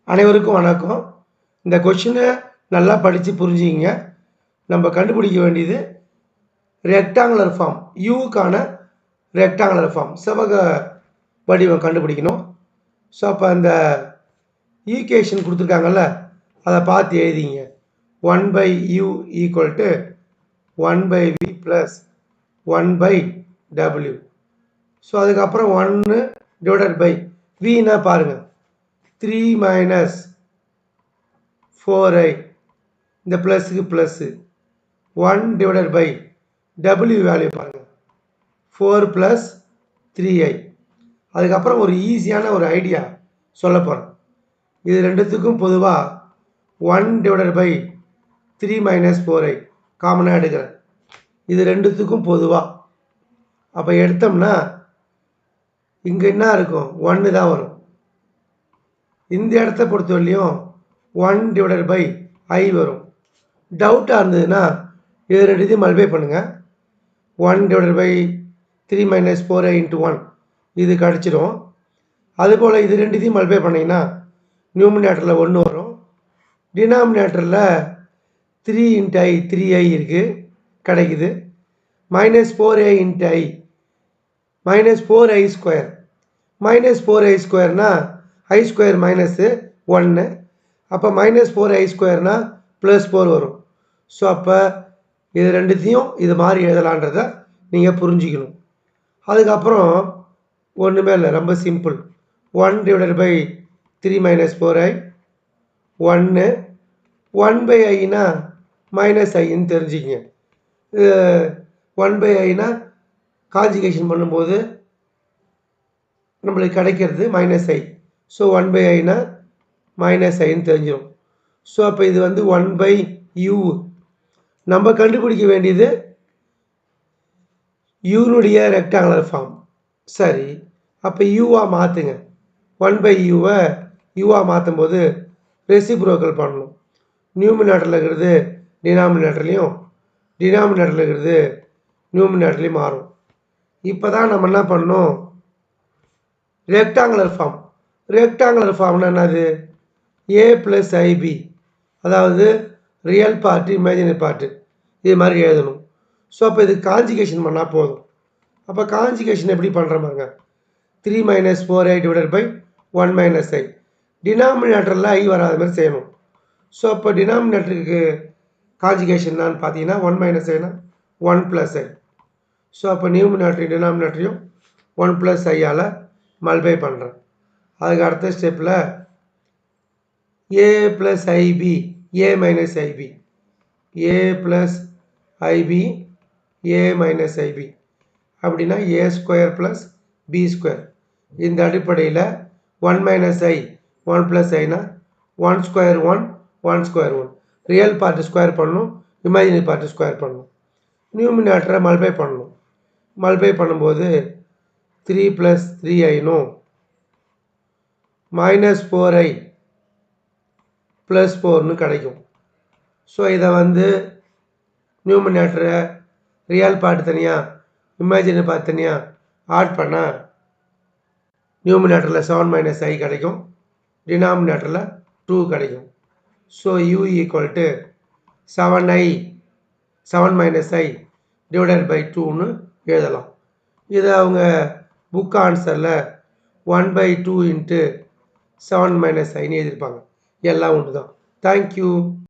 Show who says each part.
Speaker 1: அனைவருக்கும் வணக்கம். இந்த கொஷினை நல்லா படித்து புரிஞ்சுக்கிங்க. நம்ம கண்டுபிடிக்க வேண்டியது ரெக்டாங்குலர் ஃபார்ம், யூக்கான ரெக்டாங்குலர் ஃபார்ம், செவ்வக வடிவம் கண்டுபிடிக்கணும். ஸோ அப்போ அந்த ஈக்குவேஷன் கொடுத்துருக்காங்கல்ல, அதை பார்த்து எழுதிங்க. 1/u = 1/v + 1/w. ஸோ அதுக்கப்புறம் 1 டிவைடட் பை வின்னா பாருங்கள், 3 - 4i, இந்த ப்ளஸுக்கு plus, 1 divided by w value பாருங்கள், 4 + 3i. அதுக்கப்புறம் ஒரு ஈஸியான ஒரு ஐடியா சொல்ல போகிறேன். இது ரெண்டுத்துக்கும் பொதுவாக 1 டிவைடட் பை 3 - 4i காமனாக எடுக்கிறேன். இது ரெண்டுத்துக்கும் பொதுவாக அப்போ எடுத்தோம்னா இங்கே என்ன இருக்கும், 1 தான் வரும். இந்த இடத்த பொறுத்தவரையிலையும் 1 டிவைடட் பை i வரும். டவுட்டாக இருந்ததுன்னா இது ரெண்டுத்தையும் மல்டிப்ளை பண்ணுங்கள். 1 டிவைடட் பை 3 - 4i × 1 இது கிடச்சிடும். அதுபோல் இது ரெண்டுத்தையும் மல்டிப்ளை பண்ணிங்கன்னா நியூமினேட்டரில் 1 வரும், டினாமினேட்டரில் 3 × i 3i இருக்குது கிடைக்குது. -4i × i -4i². -4i² i² -1, அப்போ -4i² +4 வரும். ஸோ அப்போ இது ரெண்டுத்தையும் இது மாதிரி எழுதலான்றதை நீங்கள் புரிஞ்சிக்கணும். அதுக்கப்புறம் ஒன்றுமே இல்லை, ரொம்ப சிம்பிள். 1 டிவைடட் பை 3 - 4i 1, 1/iனா -iன்னு தெரிஞ்சுக்கங்க. 1/iனா கான்ஜுகேஷன் பண்ணும்போது நம்மளுக்கு கிடைக்கிறது -i. ஸோ 1/iனா -iன்னு தெரிஞ்சிடும். ஸோ அப்போ இது வந்து 1/u. நம்ம கண்டுபிடிக்க வேண்டியது யூனுடைய ரெக்டாங்குலர் ஃபார்ம். சரி, அப்போ யூவாக மாற்றுங்க. 1/uவை யூவாக மாற்றும் போது ரெசிப்ரோக்கல் பண்ணணும். நியூமினேட்டரில் இருக்கிறது டினாமினேட்டர்லேயும், டினாமினேட்டரில் இருக்கிறது நியூமினேட்டர்லேயும் மாறும். இப்போ தான் நம்ம என்ன பண்ணணும், ரெக்டாங்குலர் ஃபார்ம். ரெக்டாங்குலர் ஃபார்ம்னா என்னது, a + ib, அதாவது ரியல் பார்ட்டு இமேஜினரி பார்ட்டு இது மாதிரி எழுதணும். ஸோ அப்போ இது கான்ஜுகேஷன் பண்ணால் போதும். அப்போ கான்ஜுகேஷன் எப்படி பண்ணுறோமாங்க, 3 - 4i டிவைடட் பை 1 - i. டினாமினேட்டரில் i வராத மாதிரி செய்யணும். ஸோ அப்போ டினாமினேட்டருக்கு கான்ஜுகேஷன் என்னன்னு பார்த்தீங்கன்னா 1 - iனா 1 + i. ஸோ அப்போ நியூமினேட்டரையும் டினாமினேட்டரையும் 1 + iயால் மல்டிப்ளை பண்ணுறேன். அதுக்கு அடுத்த ஸ்டெப்பில் a + ib, a - ib, a + ib, a - ib அப்படின்னா a² + b². இந்த அடிப்படையில் 1 - i 1 + iனா 1² 1 1² 1. ரியல் பார்ட்டு ஸ்கொயர் பண்ணணும், இமேஜினரி பார்ட்டு ஸ்கொயர் பண்ணணும். நியூமினேட்டரை மல்டிப்ளை பண்ணணும். மல்டிப்ளை பண்ணும்போது 3 + 3iனும் -4i + 4ன்னு கிடைக்கும். ஸோ இதை வந்து நியூமினேட்டரை ரியல் பார்ட் தனியாக, இமேஜினரி பார்ட் தனியாக ஆட் பண்ணால் நியூமினேட்டரில் 7 - i கிடைக்கும், டினாமினேட்டரில் 2 கிடைக்கும். So u = 7i 7 - i divided by 2ன்னு எழுதலாம். இதை அவங்க புக் ஆன்சரில் 1/2 × 7 - iன்னு எழுதியிருப்பாங்க. எல்லாம் ஒன்று தான். தேங்க்யூ.